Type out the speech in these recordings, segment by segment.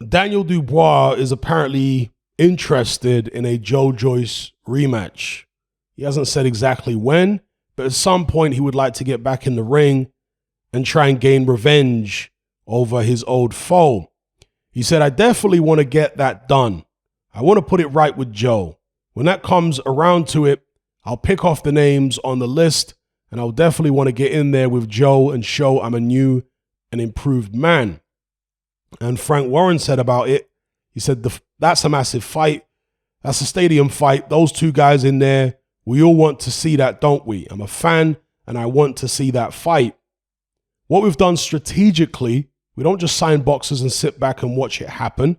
Daniel Dubois is apparently interested in a Joe Joyce rematch. He hasn't said exactly when, but at some point he would like to get back in the ring and try and gain revenge over his old foe. He said, I definitely want to get that done. I want to put it right with Joe. When that comes around to it, I'll pick off the names on the list, and I'll definitely want to get in there with Joe and show I'm a new and improved man. And Frank Warren said about it, he said, that's a massive fight. That's a stadium fight. Those two guys in there, we all want to see that, don't we? I'm a fan, and I want to see that fight. What we've done strategically, we don't just sign boxers and sit back and watch it happen.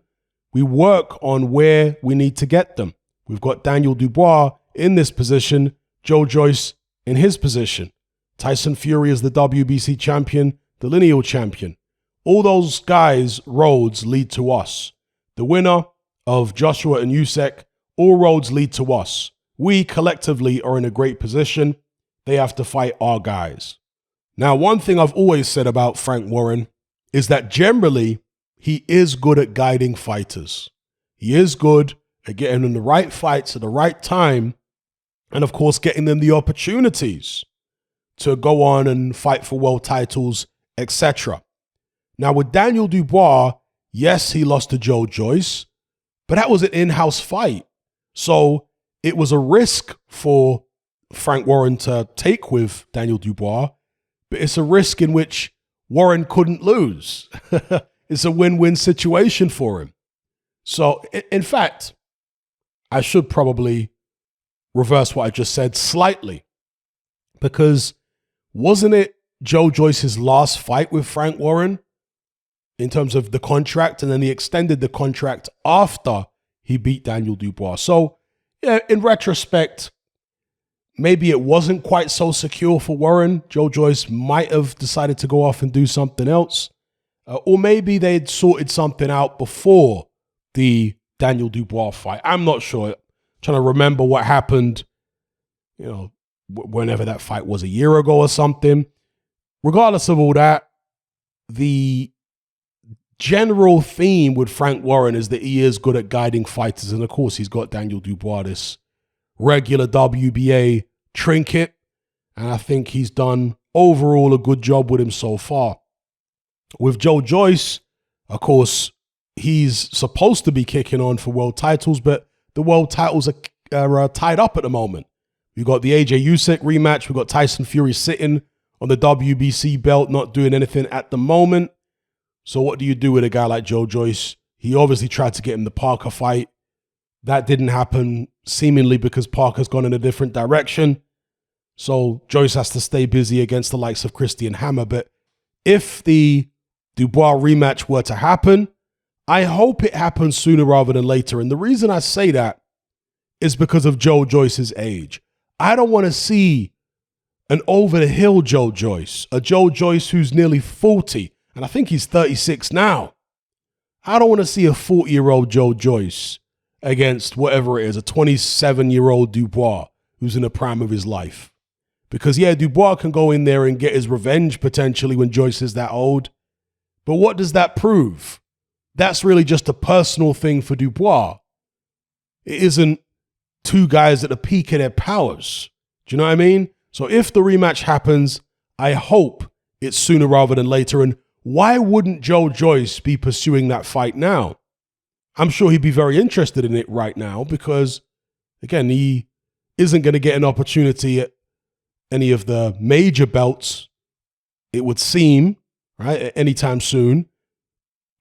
We work on where we need to get them. We've got Daniel Dubois in this position, Joe Joyce in his position. Tyson Fury is the WBC champion, the lineal champion. All those guys' roads lead to us. The winner of Joshua and Usyk, all roads lead to us. We collectively are in a great position. They have to fight our guys. Now, one thing I've always said about Frank Warren is that generally he is good at guiding fighters. He is good at getting them the right fights at the right time, and of course getting them the opportunities to go on and fight for world titles, etc. Now with Daniel Dubois, yes, he lost to Joe Joyce, but that was an in-house fight. So it was a risk for Frank Warren to take with Daniel Dubois, but it's a risk in which Warren couldn't lose. It's a win-win situation for him. So in fact, I should probably reverse what I just said slightly, because wasn't it Joe Joyce's last fight with Frank Warren in terms of the contract, and then he extended the contract after he beat Daniel Dubois? So yeah, in retrospect, maybe it wasn't quite so secure for Warren. Joe Joyce might have decided to go off and do something else. Or maybe they'd sorted something out before the Daniel Dubois fight. I'm not sure. I'm trying to remember what happened, whenever that fight was, a year ago or something. Regardless of all that, the general theme with Frank Warren is that he is good at guiding fighters. And of course, he's got Daniel Dubois, this regular WBA trinket. And I think he's done overall a good job with him so far. With Joe Joyce, of course, he's supposed to be kicking on for world titles, but the world titles are tied up at the moment. We've got the AJ Usyk rematch. We've got Tyson Fury sitting on the WBC belt, not doing anything at the moment. So what do you do with a guy like Joe Joyce? He obviously tried to get him the Parker fight. That didn't happen, seemingly because Parker's gone in a different direction. So Joyce has to stay busy against the likes of Christian Hammer. But if the Dubois rematch were to happen, I hope it happens sooner rather than later. And the reason I say that is because of Joe Joyce's age. I don't want to see an over-the-hill Joe Joyce, a Joe Joyce who's nearly 40, and I think he's 36 now. I don't want to see a 40-year-old Joe Joyce against whatever it is, a 27-year-old Dubois who's in the prime of his life. Because, yeah, Dubois can go in there and get his revenge potentially when Joyce is that old. But what does that prove? That's really just a personal thing for Dubois. It isn't two guys at the peak of their powers. Do you know what I mean? So if the rematch happens, I hope it's sooner rather than later. And why wouldn't Joe Joyce be pursuing that fight now? I'm sure he'd be very interested in it right now because, again, he isn't going to get an opportunity at any of the major belts, it would seem, right, anytime soon.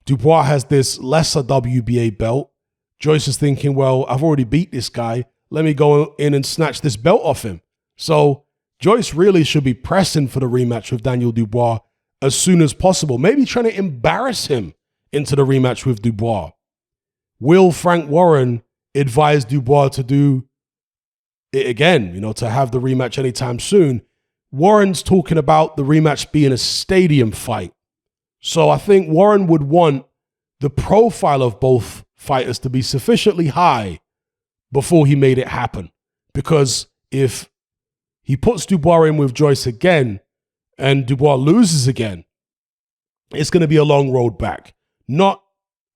Dubois has this lesser WBA belt. Joyce is thinking, well, I've already beat this guy. Let me go in and snatch this belt off him. So Joyce really should be pressing for the rematch with Daniel Dubois as soon as possible. Maybe trying to embarrass him into the rematch with Dubois. Will Frank Warren advise Dubois to do it again, to have the rematch anytime soon? Warren's talking about the rematch being a stadium fight. So I think Warren would want the profile of both fighters to be sufficiently high before he made it happen. Because if he puts Dubois in with Joyce again and Dubois loses again, it's going to be a long road back. Not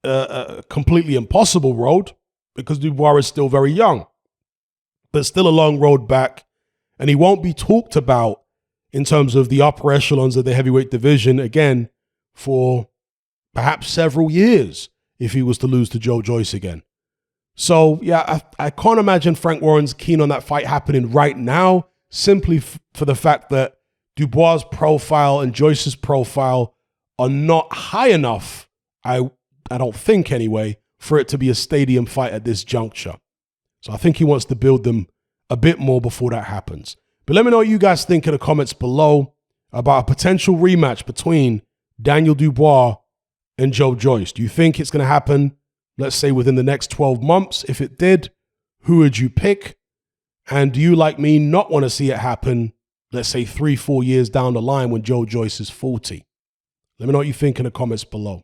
a completely impossible road because Dubois is still very young, but still a long road back. And he won't be talked about in terms of the upper echelons of the heavyweight division again for perhaps several years if he was to lose to Joe Joyce again. So, yeah, I can't imagine Frank Warren's keen on that fight happening right now, simply for the fact that Dubois' profile and Joyce's profile are not high enough, I don't think anyway, for it to be a stadium fight at this juncture. So I think he wants to build them a bit more before that happens. But let me know what you guys think in the comments below about a potential rematch between Daniel Dubois and Joe Joyce. Do you think it's going to happen, let's say, within the next 12 months? If it did, who would you pick? And do you, like me, not want to see it happen, let's say 3-4 years down the line when Joe Joyce is 40? Let me know what you think in the comments below.